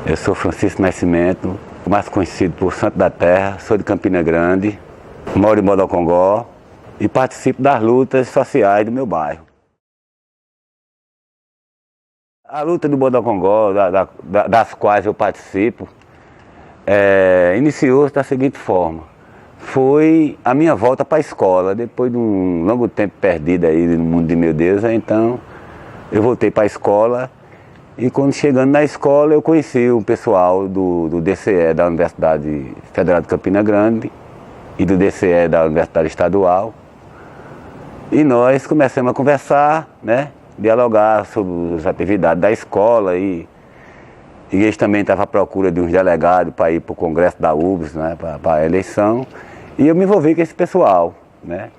Eu sou Francisco Nascimento, mais conhecido por Santo da Terra, sou de Campina Grande, moro em Bodocongó e participo das lutas sociais do meu bairro. A luta do Bodocongó, das quais eu participo, iniciou-se da seguinte forma. Foi a minha volta para a escola, depois de um longo tempo perdido aí no mundo de meu Deus, então eu voltei para a escola e quando chegando na escola eu conheci o pessoal do DCE da Universidade Federal de Campina Grande e do DCE da Universidade Estadual e nós começamos a conversar, né, dialogar sobre as atividades da escola e eles também estavam à procura de uns delegados para ir para o congresso da UBS, né, para a eleição. E eu me envolvi com esse pessoal, né?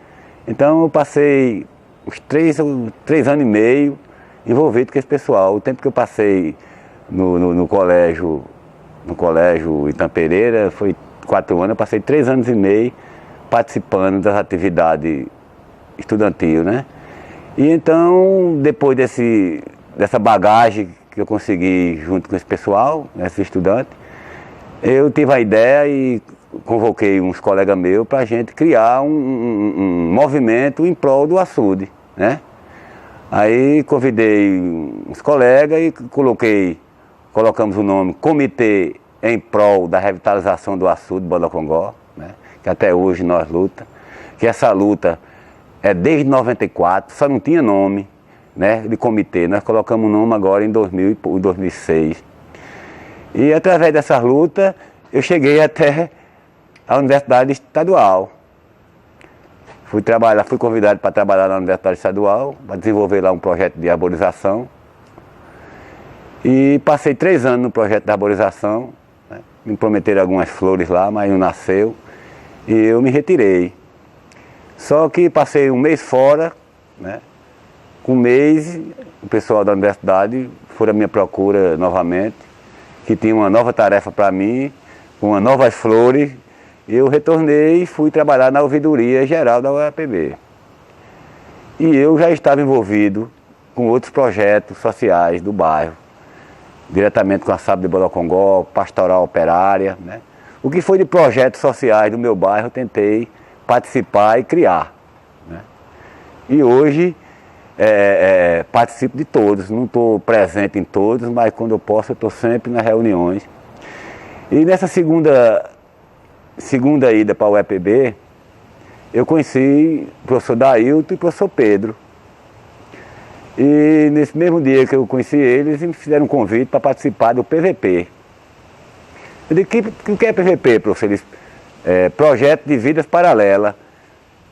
Então eu passei uns 3 anos e meio envolvido com esse pessoal. O tempo que eu passei no colégio Itam Pereira foi 4 anos, eu passei 3 anos e meio participando das atividades estudantil, né? E então, depois dessa bagagem que eu consegui junto com esse pessoal, esses estudantes, eu tive a ideia e convoquei uns colegas meus para a gente criar um movimento em prol do açude, né? Aí convidei uns colegas e colocamos o nome Comitê em Prol da Revitalização do Açude de Bodocongó, né? Que até hoje nós lutamos, que essa luta é desde 94, só não tinha nome, né, de comitê. Nós colocamos o nome agora em 2006. E através dessas lutas eu cheguei até a Universidade Estadual. Fui convidado para trabalhar na Universidade Estadual, para desenvolver lá um projeto de arborização. E passei 3 anos no projeto de arborização, né? Me prometeram algumas flores lá, mas não nasceu. E eu me retirei. Só que passei um mês fora, né? Com um mês, o pessoal da universidade foi à minha procura novamente, que tinha uma nova tarefa para mim, com novas flores. Eu retornei e fui trabalhar na ouvidoria geral da UEPB. E eu já estava envolvido com outros projetos sociais do bairro, diretamente com a SAB de Bodocongó, Pastoral Operária, né? O que foi de projetos sociais do meu bairro eu tentei participar e criar, né? E hoje participo de todos, não estou presente em todos, mas quando eu posso eu estou sempre nas reuniões. E nessa segunda ida para a UEPB, eu conheci o professor Dailton e o professor Pedro. E nesse mesmo dia que eu conheci eles, me fizeram um convite para participar do PVP. Eu digo, o que é PVP, professor? Eles, Projeto de Vidas Paralelas.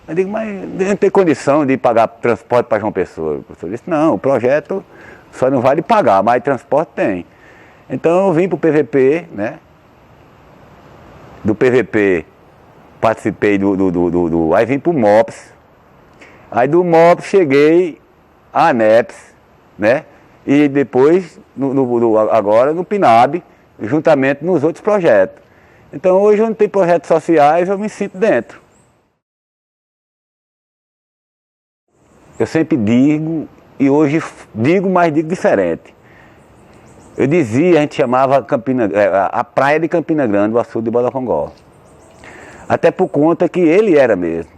Eu digo, mas não tem condição de pagar transporte para João Pessoa. O professor disse, não, o projeto só não vale pagar, mas transporte tem. Então eu vim para o PVP, né? Do PVP participei aí vim para o MOPS. Aí do MOPS cheguei à ANEPS, né? E depois, agora no PNAB, juntamente nos outros projetos. Então hoje onde tem projetos sociais eu me sinto dentro. Eu sempre digo, e hoje digo, mas digo diferente. Eu dizia, a gente chamava a praia de Campina Grande, o açude de Bodocongó. Até por conta que ele era mesmo.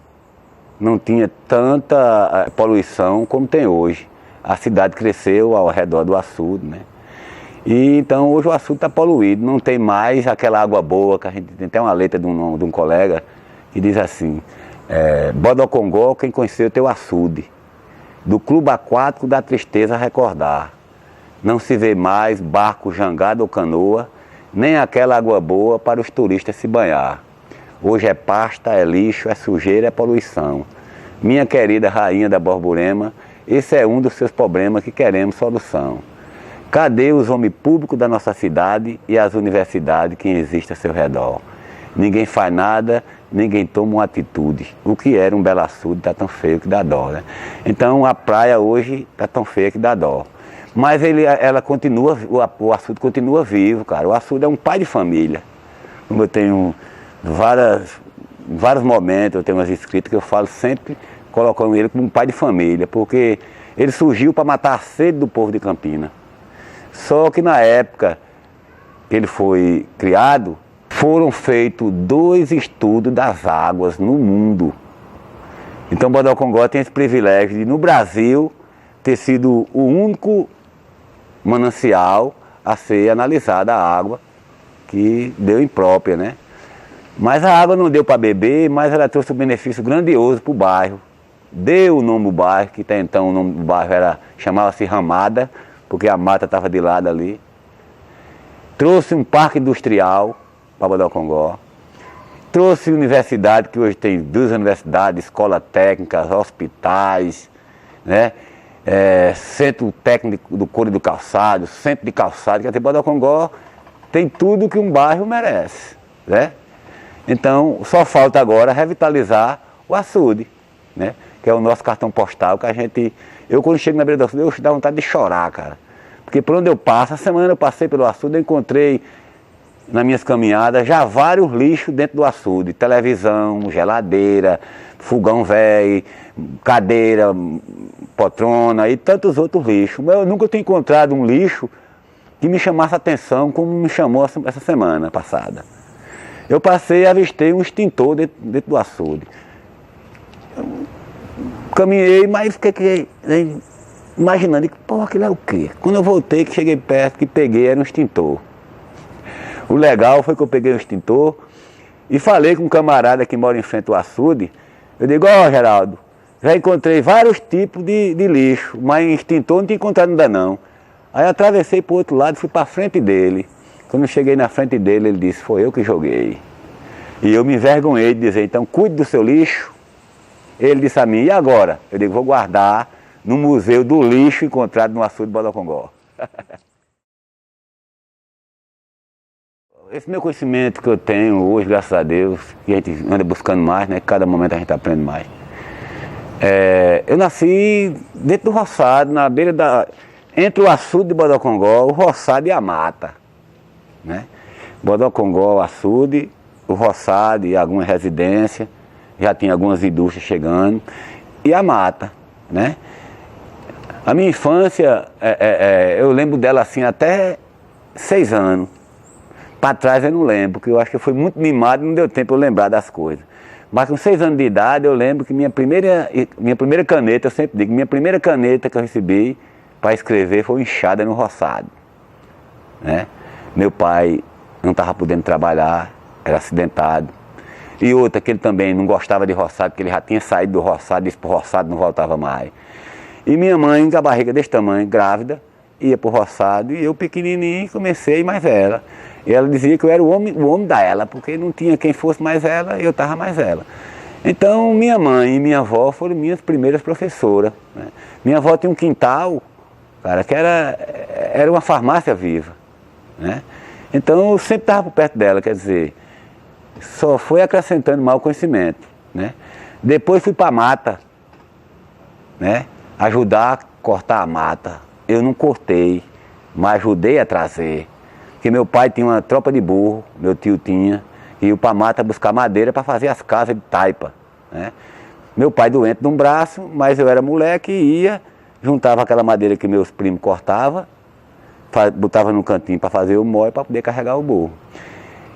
Não tinha tanta poluição como tem hoje. A cidade cresceu ao redor do açude, né? E então hoje o açude está poluído, não tem mais aquela água boa, que a gente tem até uma letra de um colega que diz assim, Bodocongó, quem conheceu teu açude, do clube aquático da tristeza recordar. Não se vê mais barco, jangada ou canoa, nem aquela água boa para os turistas se banhar. Hoje é pasta, é lixo, é sujeira, é poluição. Minha querida rainha da Borborema, esse é um dos seus problemas que queremos solução. Cadê os homens públicos da nossa cidade e as universidades que existem a seu redor? Ninguém faz nada, ninguém toma uma atitude. O que era um belo açude está tão feio que dá dó, né? Então a praia hoje está tão feia que dá dó. Mas ela continua, o açude continua vivo, cara. O açude é um pai de família. Como eu tenho vários momentos, eu tenho umas escritas que eu falo sempre, colocando ele como um pai de família, porque ele surgiu para matar a sede do povo de Campina. Só que na época que ele foi criado, foram feitos 2 estudos das águas no mundo. Então Bodocongó tem esse privilégio de, no Brasil, ter sido o único manancial a ser analisada a água que deu imprópria, né? Mas a água não deu para beber, mas ela trouxe um benefício grandioso para o bairro. Deu o nome do bairro, que até então o nome do bairro chamava-se Ramada, porque a mata estava de lado ali. Trouxe um parque industrial para Bodocongó. Trouxe universidade, que hoje tem 2 universidades, escolas técnicas, hospitais, né? Centro técnico do couro e do calçado, centro de calçado, que até Bodocongó tem tudo que um bairro merece, né? Então, só falta agora revitalizar o açude, né? Que é o nosso cartão postal, que a gente... Eu, quando chego na beira do açude, eu dá vontade de chorar, cara. Porque por onde eu passo, a semana eu passei pelo açude, eu encontrei, nas minhas caminhadas, já vários lixos dentro do açude. Televisão, geladeira, fogão velho, cadeira, poltrona e tantos outros lixos. Mas eu nunca tinha encontrado um lixo que me chamasse a atenção como me chamou essa semana passada. Eu passei e avistei um extintor dentro do açude. Eu caminhei, mas fiquei imaginando, pô, aquilo é o quê? Quando eu voltei, que cheguei perto, que peguei, era um extintor. O legal foi que eu peguei o extintor e falei com um camarada que mora em frente ao açude. Eu digo, ó, Geraldo, já encontrei vários tipos de lixo, mas extintor não tinha encontrado ainda não. Aí atravessei para o outro lado e fui para frente dele. Quando eu cheguei na frente dele, ele disse, foi eu que joguei. E eu me envergonhei de dizer, então cuide do seu lixo. Ele disse a mim, e agora? Eu digo, vou guardar no Museu do Lixo encontrado no açude de Bodocongó. Esse meu conhecimento que eu tenho hoje, graças a Deus, que a gente anda buscando mais, né? Cada momento a gente aprende mais. Eu nasci dentro do roçado, na beira entre o açude de Bodocongó, o roçado e a mata, né? Bodocongó, o açude, o roçado e alguma residência, já tinha algumas indústrias chegando, e a mata, né? A minha infância, eu lembro dela assim até 6 anos. Para trás eu não lembro, porque eu acho que eu fui muito mimado e não deu tempo eu lembrar das coisas. Mas com 6 anos de idade eu lembro que minha primeira caneta, eu sempre digo, minha primeira caneta que eu recebi para escrever foi inchada no roçado, né? Meu pai não estava podendo trabalhar, era acidentado. E outra, que ele também não gostava de roçado, porque ele já tinha saído do roçado, disse que o roçado não voltava mais. E minha mãe, com a barriga desse tamanho, grávida, ia para o roçado, e eu pequenininho comecei mais ela. E ela dizia que eu era o homem dela, porque não tinha quem fosse mais ela, e eu estava mais ela. Então minha mãe e minha avó foram minhas primeiras professoras, né? Minha avó tinha um quintal, cara, que era uma farmácia viva, né? Então eu sempre estava por perto dela, quer dizer, só foi acrescentando mal conhecimento, né? Depois fui para a mata, né? Ajudar a cortar a mata. Eu não cortei, mas ajudei a trazer. Porque meu pai tinha uma tropa de burro, meu tio tinha, e ia para a mata buscar madeira para fazer as casas de taipa, né? Meu pai doente de um braço, mas eu era moleque e ia, juntava aquela madeira que meus primos cortavam, botava no cantinho para fazer o molho para poder carregar o burro.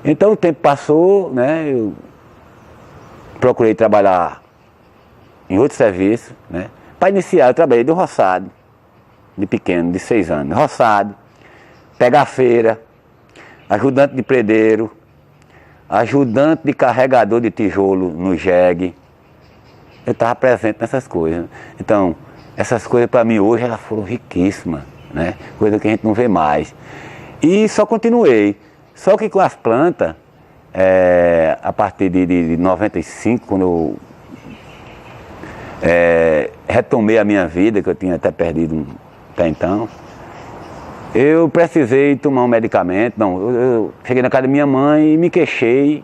Então o tempo passou, né? Eu procurei trabalhar em outro serviço, né? Para iniciar eu trabalhei de roçado, de pequeno, de 6 anos, roçado, pegar feira, ajudante de predeiro, ajudante de carregador de tijolo no jegue. Eu estava presente nessas coisas. Então, essas coisas para mim hoje elas foram riquíssimas, né? Coisa que a gente não vê mais. E só continuei. Só que com as plantas, a partir de 95, quando eu retomei a minha vida, que eu tinha até perdido até então, eu precisei tomar um medicamento. Não, eu cheguei na casa da minha mãe e me queixei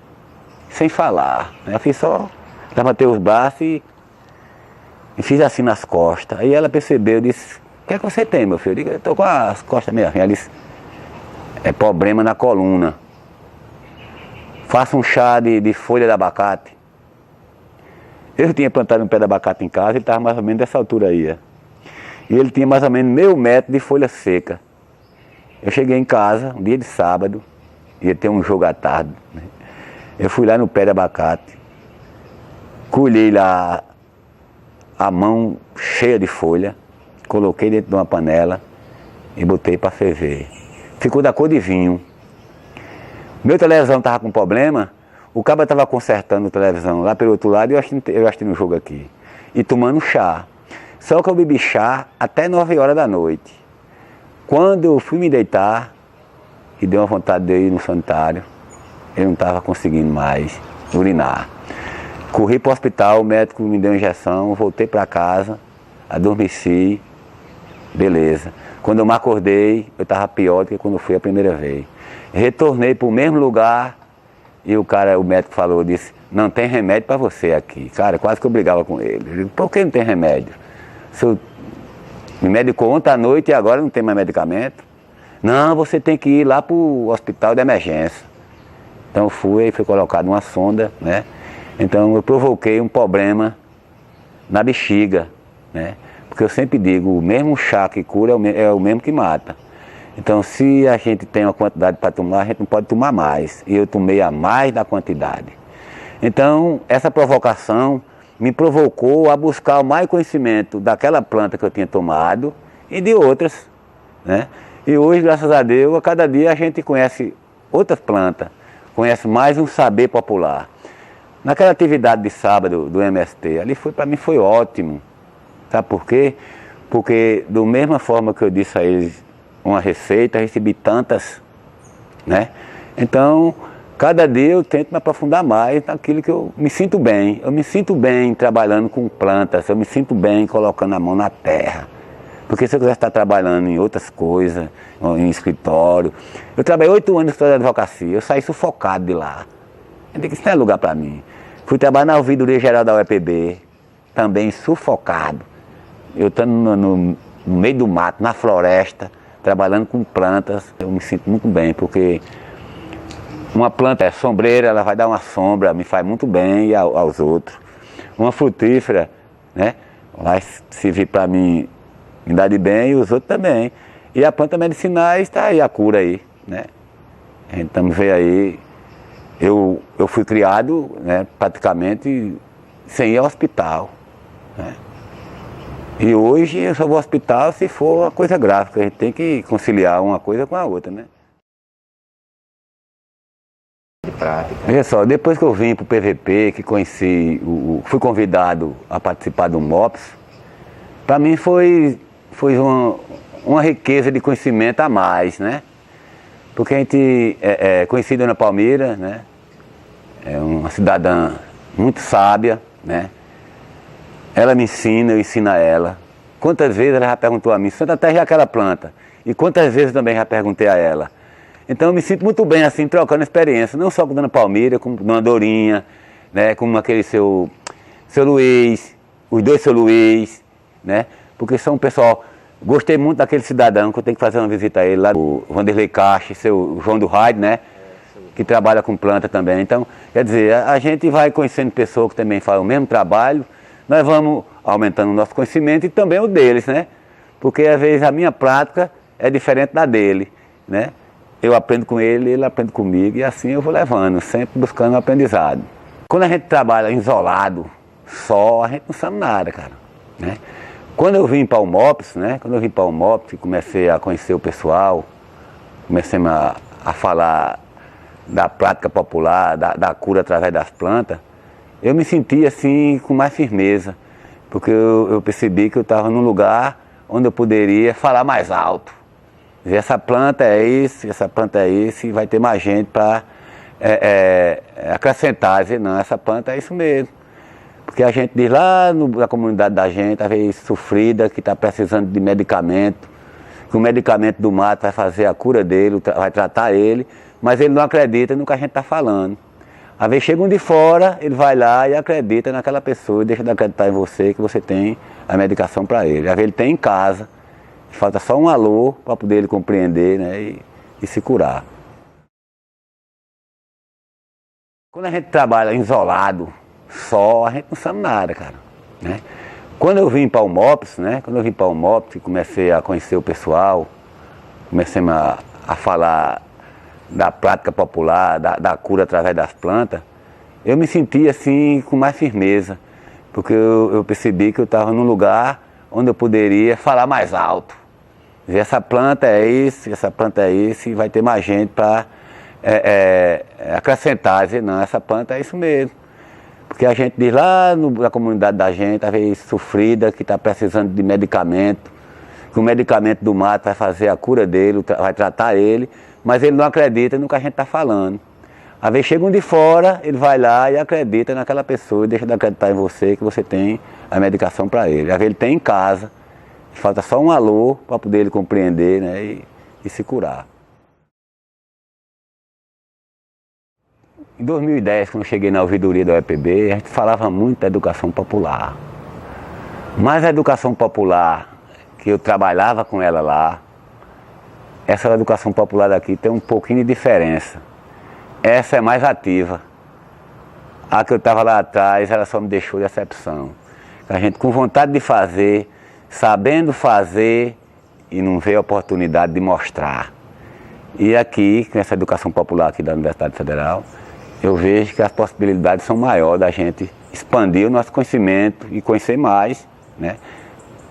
sem falar. Eu fiz só, levantei os braços e fiz assim nas costas. Aí ela percebeu, disse, o que é que você tem, meu filho? Eu digo, eu estou com as costas meio assim. Ela disse, é problema na coluna. Faça um chá de folha de abacate. Eu tinha plantado um pé de abacate em casa, ele estava mais ou menos dessa altura aí. E ele tinha mais ou menos meio metro de folha seca. Eu cheguei em casa, um dia de sábado, ia ter um jogo à tarde, né? Eu fui lá no pé de abacate, colhei lá a mão cheia de folha, coloquei dentro de uma panela e botei para ferver. Ficou da cor de vinho. Meu televisão estava com problema, o cabo estava consertando a televisão lá pelo outro lado e eu assistindo o jogo aqui. E tomando chá. Só que eu bebi chá até 9 horas da noite. Quando eu fui me deitar, e deu uma vontade de ir no sanitário, eu não estava conseguindo mais urinar. Corri para o hospital, o médico me deu injeção, voltei para casa, adormeci, beleza. Quando eu me acordei, eu estava pior do que quando fui a primeira vez. Retornei para o mesmo lugar e o médico falou, disse, não tem remédio para você aqui. Cara, quase que eu brigava com ele. Eu digo, por que não tem remédio? Se eu me medicou ontem à noite e agora não tem mais medicamento. Não, você tem que ir lá para o hospital de emergência. Então eu fui colocado uma sonda, né? Então eu provoquei um problema na bexiga, né? Porque eu sempre digo, o mesmo chá que cura é o mesmo que mata. Então se a gente tem uma quantidade para tomar, a gente não pode tomar mais. E eu tomei a mais da quantidade. Então essa provocação me provocou a buscar mais conhecimento daquela planta que eu tinha tomado e de outras, né? E hoje, graças a Deus, a cada dia a gente conhece outras plantas, conhece mais um saber popular. Naquela atividade de sábado do MST, ali para mim foi ótimo. Sabe por quê? Porque da mesma forma que eu disse a eles uma receita, eu recebi tantas, né? Então, cada dia eu tento me aprofundar mais naquilo que eu me sinto bem. Eu me sinto bem trabalhando com plantas, eu me sinto bem colocando a mão na terra. Porque se eu quisesse estar trabalhando em outras coisas, em escritório... Eu trabalhei 8 anos no escritório de advocacia, eu saí sufocado de lá. Eu disse que isso não é lugar para mim. Fui trabalhar na ouvidoria geral da UEPB, também sufocado. Eu estando no meio do mato, na floresta, trabalhando com plantas, eu me sinto muito bem, porque uma planta é sombreira, ela vai dar uma sombra, me faz muito bem e aos outros. Uma frutífera, né, vai servir para mim, me dar de bem e os outros também. E a planta medicinal está aí, a cura aí, né. A gente estamos vendo aí, eu fui criado, né, praticamente sem ir ao hospital, né. E hoje eu só vou ao hospital se for uma coisa grave, porque a gente tem que conciliar uma coisa com a outra, né. De prática. Olha só, depois que eu vim para o PVP, que conheci, fui convidado a participar do MOPS, para mim foi uma riqueza de conhecimento a mais, né? Porque a gente conheci a Dona Palmira, né? É uma cidadã muito sábia, né? Ela me ensina, eu ensino a ela. Quantas vezes ela já perguntou a mim, Santa Terra é aquela planta? E quantas vezes também já perguntei a ela. Então eu me sinto muito bem assim, trocando experiência, não só com a Dona Palmira, como com a Dona Dorinha, né? Como aquele seu Luiz, os dois seu Luiz, né? Porque são um pessoal, gostei muito daquele cidadão, que eu tenho que fazer uma visita a ele lá, o Vanderlei Caixa, seu João do Raid, né? Que trabalha com planta também. Então, quer dizer, a gente vai conhecendo pessoas que também fazem o mesmo trabalho, nós vamos aumentando o nosso conhecimento e também o deles, né? Porque às vezes a minha prática é diferente da dele, né? Eu aprendo com ele, ele aprende comigo e assim eu vou levando, sempre buscando o aprendizado. Quando a gente trabalha isolado, só, a gente não sabe nada, cara, né? Quando eu vim para o MOPS, né? Quando eu vim para o MOPS e comecei a conhecer o pessoal, comecei a falar da prática popular, da cura através das plantas, eu me senti assim com mais firmeza, porque eu percebi que eu estava num lugar onde eu poderia falar mais alto. Dizer, essa planta é isso, essa planta é isso, e vai ter mais gente para acrescentar, dizer, não, essa planta é isso mesmo. Porque a gente diz lá na comunidade da gente, às vezes sofrida, que está precisando de medicamento, que o medicamento do mato vai fazer a cura dele, vai tratar ele, mas ele não acredita no que a gente está falando. Às vezes chega um de fora, ele vai lá e acredita naquela pessoa, e deixa de acreditar em você, que você tem a medicação para ele. Às vezes ele tem em casa, falta só um alô para poder ele compreender, né, e se curar. Quando a gente trabalha isolado, só, a gente não sabe nada, cara, né? Quando eu vim para o MOPS, né? Quando eu vim para o MOPS e comecei a conhecer o pessoal, comecei a falar da prática popular, da cura através das plantas, eu me senti assim com mais firmeza, porque eu percebi que eu estava num lugar onde eu poderia falar mais alto. Dizer, essa planta é isso, essa planta é isso, e vai ter mais gente para acrescentar, dizer, não, essa planta é isso mesmo. Porque a gente diz lá na comunidade da gente, às vezes sofrida, que está precisando de medicamento, que o medicamento do mato vai fazer a cura dele, vai tratar ele, mas ele não acredita no que a gente está falando. Às vezes chega um de fora, ele vai lá e acredita naquela pessoa, e deixa de acreditar em você, que você tem a medicação para ele. Às vezes ele tem em casa, falta só um alô para poder ele compreender, né, e se curar. Em 2010, quando eu cheguei na ouvidoria da UEPB, a gente falava muito da educação popular. Mas a educação popular, que eu trabalhava com ela lá, essa educação popular daqui tem um pouquinho de diferença. Essa é mais ativa. A que eu estava lá atrás, ela só me deixou de decepção. A gente com vontade de fazer, sabendo fazer e não vê a oportunidade de mostrar. E aqui, com essa educação popular aqui da Universidade Federal, eu vejo que as possibilidades são maiores da gente expandir o nosso conhecimento e conhecer mais, né,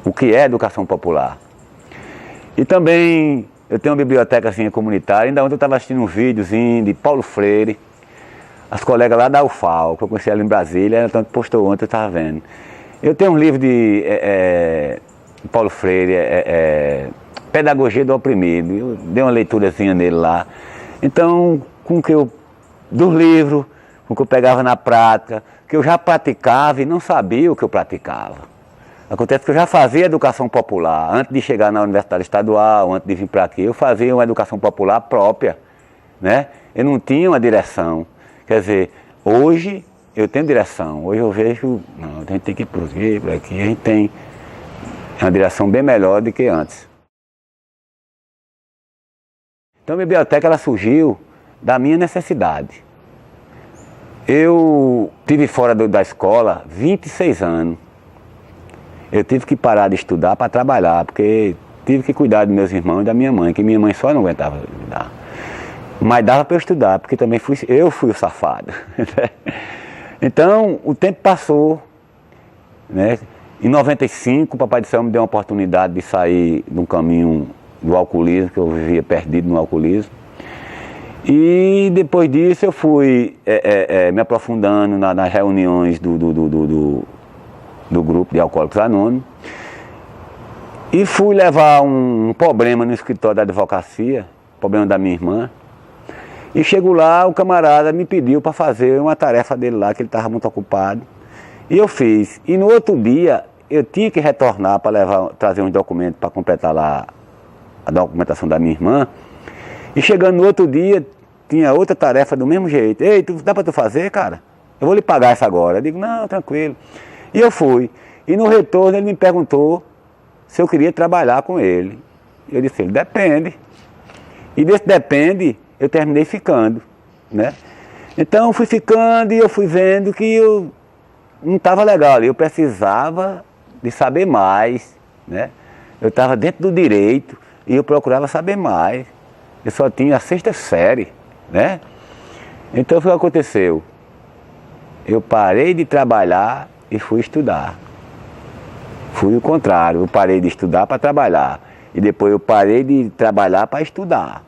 o que é educação popular. E também eu tenho uma bibliotecazinha comunitária, ainda ontem eu estava assistindo um videozinho de Paulo Freire, as colegas lá da UFAL, que eu conheci ela em Brasília, tanto postou ontem, eu estava vendo. Eu tenho um livro de Paulo Freire, Pedagogia do Oprimido, eu dei uma leiturazinha nele lá. Então, dos livros, com o que eu pegava na prática, que eu já praticava e não sabia o que eu praticava. Acontece que eu já fazia educação popular, antes de chegar na Universidade Estadual, antes de vir para aqui, eu fazia uma educação popular própria, né? Eu não tinha uma direção. Quer dizer, hoje eu tenho direção, hoje eu vejo, não, a gente tem que ir por aqui, a gente tem uma direção bem melhor do que antes. Então a biblioteca ela surgiu da minha necessidade. Eu tive fora da escola 26 anos. Eu tive que parar de estudar para trabalhar, porque tive que cuidar dos meus irmãos e da minha mãe, que minha mãe só não aguentava estudar. Mas dava para eu estudar, porque também eu fui o safado. Então o tempo passou, né? Em 95 o Papai do Céu me deu uma oportunidade de sair de um caminho do alcoolismo, que eu vivia perdido no alcoolismo. E depois disso eu fui me aprofundando nas reuniões do grupo de Alcoólicos Anônimos e fui levar um problema no escritório da advocacia, problema da minha irmã. E chego lá, o camarada me pediu para fazer uma tarefa dele lá, que ele estava muito ocupado. E eu fiz. E no outro dia eu tinha que retornar para trazer uns documentos para completar lá a documentação da minha irmã. E chegando no outro dia, tinha outra tarefa do mesmo jeito. Ei, dá para tu fazer, cara? Eu vou lhe pagar essa agora. Eu digo, não, tranquilo. E eu fui. E no retorno ele me perguntou se eu queria trabalhar com ele. Eu disse, ele depende. E desse depende, eu terminei ficando, né? Então eu fui ficando e eu fui vendo que eu não estava legal ali. Eu precisava de saber mais, né? Eu estava dentro do direito e eu procurava saber mais. Eu só tinha a 6ª série, né? Então o que aconteceu? Eu parei de trabalhar e fui estudar. Fui o contrário, eu parei de estudar para trabalhar. E depois eu parei de trabalhar para estudar.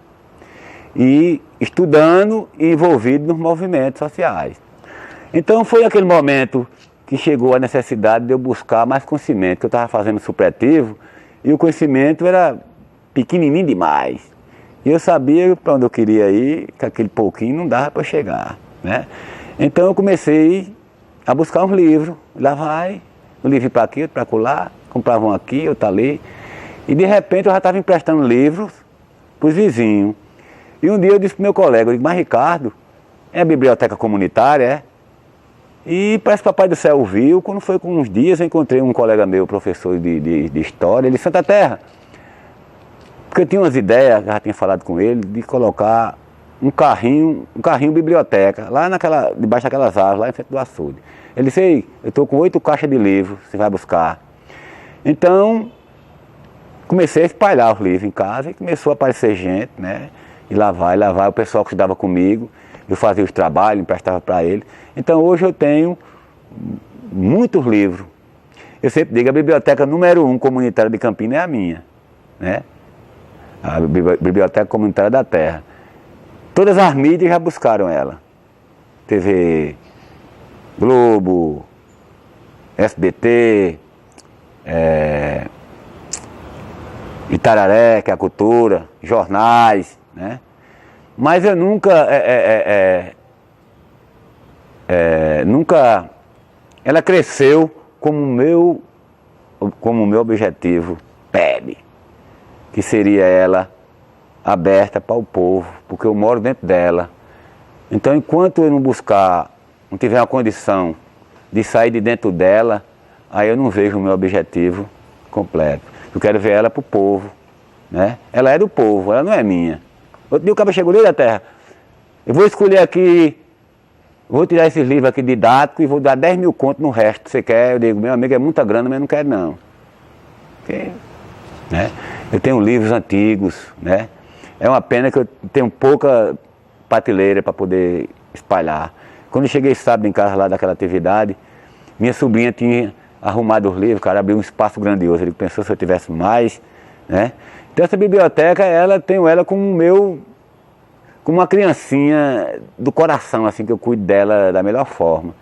E estudando e envolvido nos movimentos sociais. Então foi aquele momento que chegou a necessidade de eu buscar mais conhecimento, que eu estava fazendo supletivo e o conhecimento era pequenininho demais. E eu sabia para onde eu queria ir, que aquele pouquinho não dava para chegar, né? Então eu comecei a buscar uns livros, lá vai, um livro para aqui, outro para acolá, comprava um aqui, outro ali. E de repente eu já estava emprestando livros para os vizinhos. E um dia eu disse para o meu colega, eu digo, mas Ricardo, é a biblioteca comunitária, é? E parece que o Papai do Céu ouviu, quando foi com uns dias eu encontrei um colega meu, professor de História, ele de Santa Terra. Porque eu tinha umas ideias, já tinha falado com ele, de colocar um carrinho biblioteca, lá debaixo daquelas árvores, lá em frente do açude. Ele disse, ei, eu estou com 8 caixas de livros, você vai buscar. Então, comecei a espalhar os livros em casa e começou a aparecer gente, né? E lá vai, o pessoal que estudava comigo, eu fazia os trabalhos, emprestava para ele. Então hoje eu tenho muitos livros. Eu sempre digo, a biblioteca número 1 comunitária de Campinas é a minha, né? A Biblioteca Comunitária da Terra. Todas as mídias já buscaram ela. TV Globo, SBT, Itararé, que é a cultura, jornais, né? Mas eu nunca, nunca, ela cresceu como o meu objetivo pede, que seria ela aberta para o povo, porque eu moro dentro dela. Então, enquanto eu não tiver uma condição de sair de dentro dela, aí eu não vejo o meu objetivo completo. Eu quero ver ela para o povo, né? Ela é do povo, ela não é minha. Outro dia o cara chegou ali da terra, eu vou escolher aqui, vou tirar esses livros aqui didáticos e vou dar 10 mil contos no resto. Você quer? Eu digo, meu amigo, é muita grana, mas eu não quero não. Porque, né? Eu tenho livros antigos, né? É uma pena que eu tenho pouca prateleira para poder espalhar. Quando eu cheguei sábado em casa lá daquela atividade, minha sobrinha tinha arrumado os livros, cara, abriu um espaço grandioso. Ele pensou se eu tivesse mais, né? Então essa biblioteca, tenho ela como uma criancinha do coração, assim, que eu cuido dela da melhor forma.